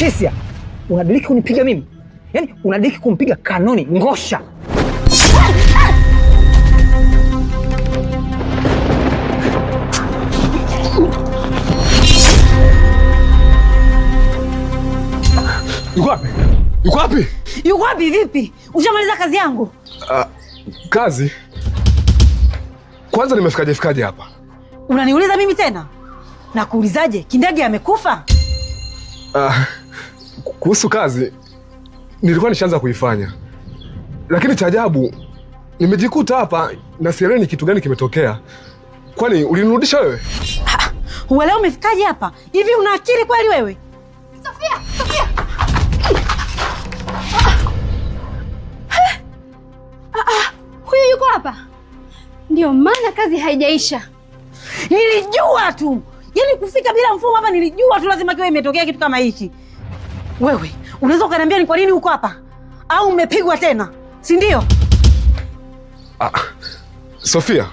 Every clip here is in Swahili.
Tesia, unadiliki kunipiga mimi? Yaani unadiliki kumpiga Kanoni ngosha. Yuko wapi? Yuko wapi? Yuko wapi vipi? Ushamaliza kazi yangu? Kazi? Kwanza nimefikaje hapa? Unaniuliza mimi tena? Na kuulizaje? Kindege amekufa? Kuhusu kazi nilikuwa nishaanza kuifanya. Lakini cha ajabu nimejikuta hapa na sielewi ni kitu gani kimetokea. Kwani ulinirudisha wewe? Wewe umefikaje hapa? Hivi una akili kweli wewe? Sofia! Huyu yuko hapa? Ndio maana kazi haijaisha. Nilijua tu. Yaani kufika bila mfumo hapa nilijua tu lazima kiwe imetokea kitu kama hiki. Wewe, unaweza ukaniambia ni kwa nini uko hapa? Au umepigwa tena? Si ndio? Sofia,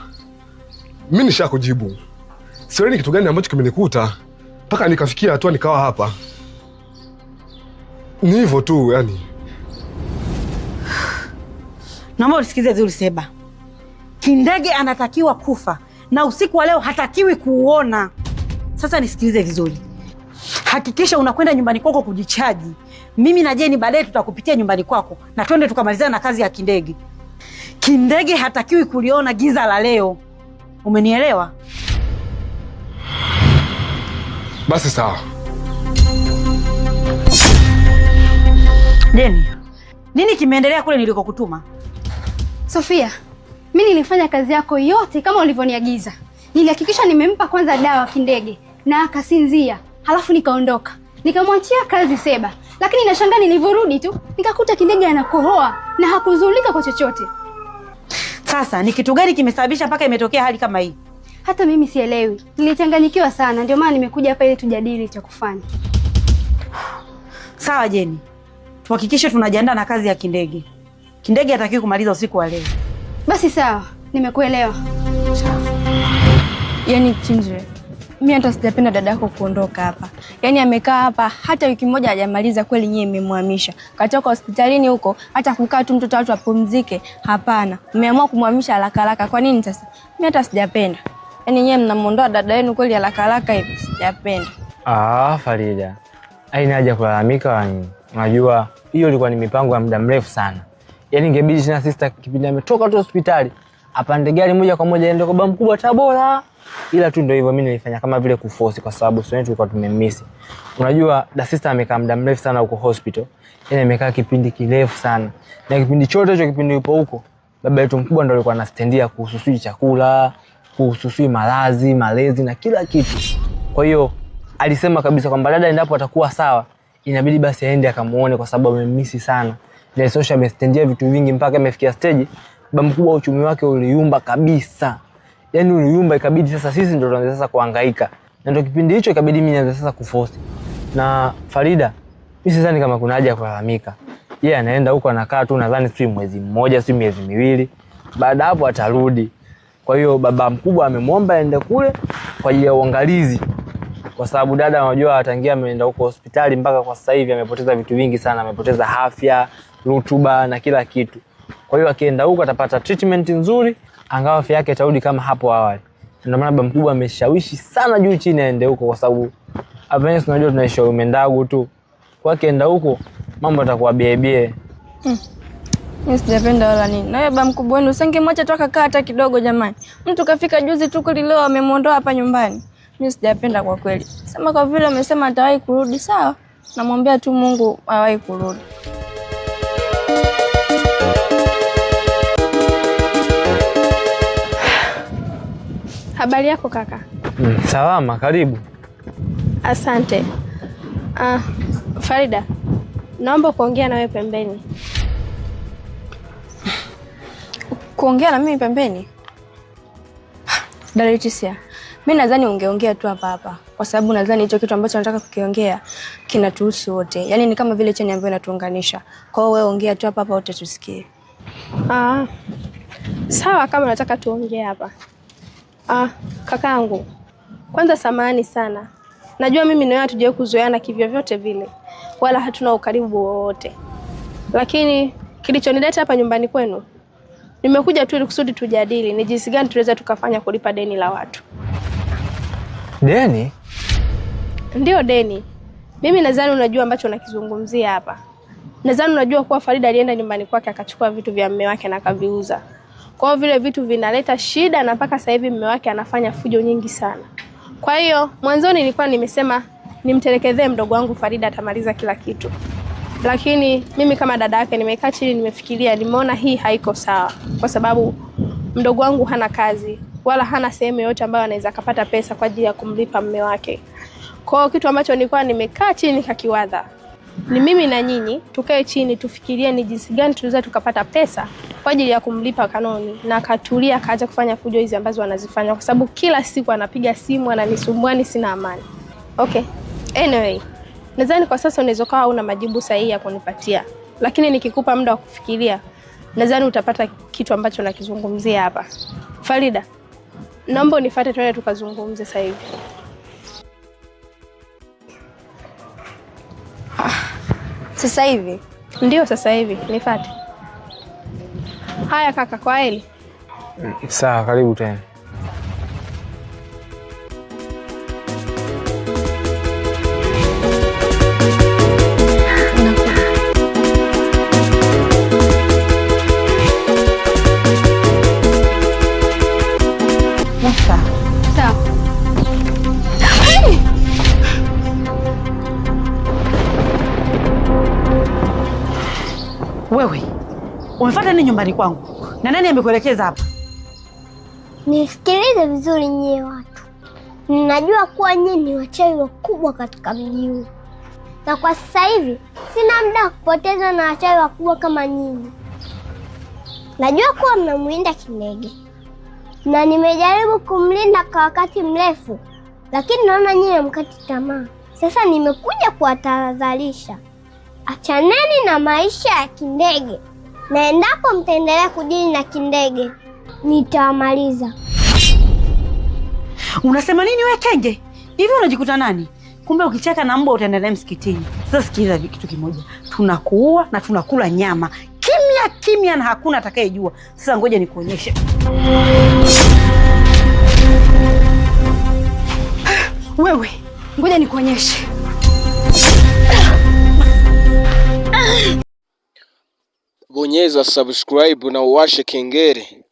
mimi nishakujibu. Sielewi ni kitu gani ambacho kimenikuta mpaka nikafikia hatua nikawa hapa. Ni hivyo tu yani. Naomba usikize vizuri Seba. Kindege anatakiwa kufa na usiku wa leo hatakiwi kuuona. Sasa nisikilize vizuri. Hakikisha unakwenda nyumbani kwako kujichaji. Mimi na Jeni baadaye tutakupitia nyumbani kwako na twende tukamalizana na kazi ya Kindege. Kindege hatakiwi kuliona giza la leo. Umenielewa? Basi sawa. Jeni, nini kimeendelea kule nilikokutuma? Sofia, mimi nilifanya kazi yako yote kama ulivyoniagiza. Nilihakikisha nimempa kwanza dawa Kindege na akasinzia. Halafu nikaondoka. Nikamwachia kazi Seba. Lakini nashangaa nilivyorudi tu nikakuta Kindege anakohoa na hakuzulika kwa chochote. Sasa ni kitu gani kimesababisha mpaka imetokea hali kama hii? Hata mimi sielewi. Nilichanganyikiwa sana, ndio maana nimekuja hapa ili tujadili cha kufanya. Sawa Jeni. Tuhakikishe tunajiandaa na kazi ya Kindege. Kindege hatakiwi kumaliza usiku wa leo. Basi sawa, nimekuelewa. Sawa. Yaani Chinjre, mimi hata sijapenda dada yako kuondoka hapa. Yaani amekaa hapa hata wiki moja hajamaliza, kweli nyie mmemhamisha. Katoka hospitalini huko hata kukaa tu mtoto watu apumzike, hapana. Mmeamua kumhamisha haraka. Kwa nini sasa? Mimi hata sijapenda. Yaani nyie mnamuondoa dada yenu kweli haraka hivi, sijapenda. Farida. Haina haja kulalamika wani. Unajua hiyo ilikuwa ni mipango ya muda mrefu sana. Yaani ingebidi tena sister kipindi ametoka tu hospitali apande gari moja kwa moja aende kwa baba mkubwa Tabora. Ila tu ndio hivyo mimi nilifanya kama vile kuforce kwa sababu sio tulikuwa tumemiss. Unajua da sister amekaa muda mrefu sana huko hospital. Yaani amekaa kipindi kirefu sana. Na kipindi chote hicho kipindi yupo huko, baba yetu mkubwa ndio alikuwa anastendia kuhusu chakula, kuhusu malazi, malezi na kila kitu. Kwa hiyo alisema kabisa kwamba dada endapo atakuwa sawa, inabidi basi aende akamuone kwa sababu amemisi sana. Na sosha amestendia vitu vingi mpaka amefikia stage baba mkubwa uchumi wake uliyumba kabisa. Yaani uliyumba, ikabidi sasa sisi ndio tuanze sasa kuhangaika. Na ndio kipindi hicho ikabidi mimi nianze sasa kuforce. Na Farida, mimi sidhani kama kuna haja ya kulalamika. Yeye anaenda huko anakaa tu nadhani si mwezi mmoja, si miezi miwili. Baada hapo atarudi. Kwa hiyo baba mkubwa amemwomba aende kule kwa ajili ya uangalizi. Kwa sababu dada unajua atangia ameenda huko hospitali mpaka kwa sasa hivi amepoteza vitu vingi sana, amepoteza afya, rutuba na kila kitu. Kwa hiyo akienda huko atapata treatment nzuri, angawa afya yake itarudi kama hapo awali. Ndio maana baba mkubwa ameshawishi sana juu chini aende huko kwa sababu Avenge unajua tunaishi umendagu tu. Kwa akienda huko mambo yatakuwa biebie. Mimi sijapenda wala nini. Na baba mkubwa wenu usingemwacha tu akakaa hata kidogo jamani. Mtu kafika juzi tu kulileo amemuondoa hapa nyumbani. Mimi sijapenda kwa kweli. Sema kwa vile amesema atawahi kurudi sawa. Namwambia tu Mungu awahi kurudi. Habari yako kaka? Salama, karibu. Asante. Farida, naomba kuongea na wewe pembeni. Kuongea na mimi pembeni? Daritesia, mimi nadhani ungeongea tu hapa kwa sababu nadhani hicho kitu ambacho nataka kukiongea kinatuhusu wote. Yaani ni kama vile cheni ambayo inatuunganisha. Kwa hiyo wewe ongea tu hapa wote tusikie. Sawa kama nataka tuongee hapa. Kakaangu, kwanza samahani sana. Najua mimi na wewe hatujawahi kuzoeana kivyo vyote vile. wala hatuna ukaribu wowote. Lakini kilichonileta hapa nyumbani kwenu, nimekuja tu ili kusudi tujadili ni jinsi gani tunaweza tukafanya kulipa deni la watu. Deni? Ndio, deni. Mimi nadhani unajua ambacho nakizungumzia hapa. Nadhani unajua kuwa Farida alienda nyumbani kwake akachukua vitu vya mume wake na akaviuza. Kwa hiyo vile vitu vinaleta shida na mpaka sasa hivi mume wake anafanya fujo nyingi sana. Kwa hiyo mwanzoni nilikuwa nimesema nimtelekezee mdogo wangu Farida atamaliza kila kitu. Lakini mimi kama dada yake nimekaa chini nimefikiria, nimeona hii haiko sawa kwa sababu mdogo wangu hana kazi wala hana sehemu yoyote ambayo anaweza kupata pesa kwa ajili ya kumlipa mume wake. Kwa hiyo kitu ambacho nilikuwa nimekaa chini nikakiwaza, ni mimi na nyinyi tukae chini tufikirie ni jinsi gani tunaweza tukapata pesa kwa ajili ya kumlipa Kanoni, na akatulia akaacha kufanya fujo hizi ambazo wanazifanya kwa sababu kila siku anapiga simu ananisumbua, sina amani. Okay. Anyway, nadhani kwa sasa unaweza kuwa una majibu sahihi ya kunipatia. Lakini nikikupa muda wa kufikiria, nadhani utapata kitu ambacho nakizungumzia hapa. Farida, naomba unifuate twende tukazungumze sasa hivi. Sasa hivi? Ndio sasa hivi, nifuate. Haya kaka, kwa heri. Sawa, karibu tena. Wewe, umefuata nini nyumbani kwangu? Na nani amekuelekeza hapa? Nisikilize vizuri nyie watu. Ninajua kuwa nyinyi ni wachawi wakubwa katika mji huu. Na kwa sasa hivi, sina muda wa kupoteza na wachawi wakubwa kama nyinyi. Najua kuwa mnamwinda Kindege. Na nimejaribu kumlinda kwa wakati mrefu. Lakini naona nyinyi mkati tamaa. Sasa nimekuja kuwatahadharisha. Achaneni na maisha ya Kindege. Na endapo mtaendelea kudili na Kindege, nitawamaliza. Unasema nini wewe Kenge? Hivi unajikuta nani? Kumbe ukicheka na mbwa utaenda naye msikitini. Sasa sikiliza kitu kimoja. Tunakuua na tunakula nyama. Kimya kimya na hakuna atakayejua. Sasa ngoja nikuonyeshe. Wewe, ngoja nikuonyeshe. Bonyeza subscribe na uwashe kengele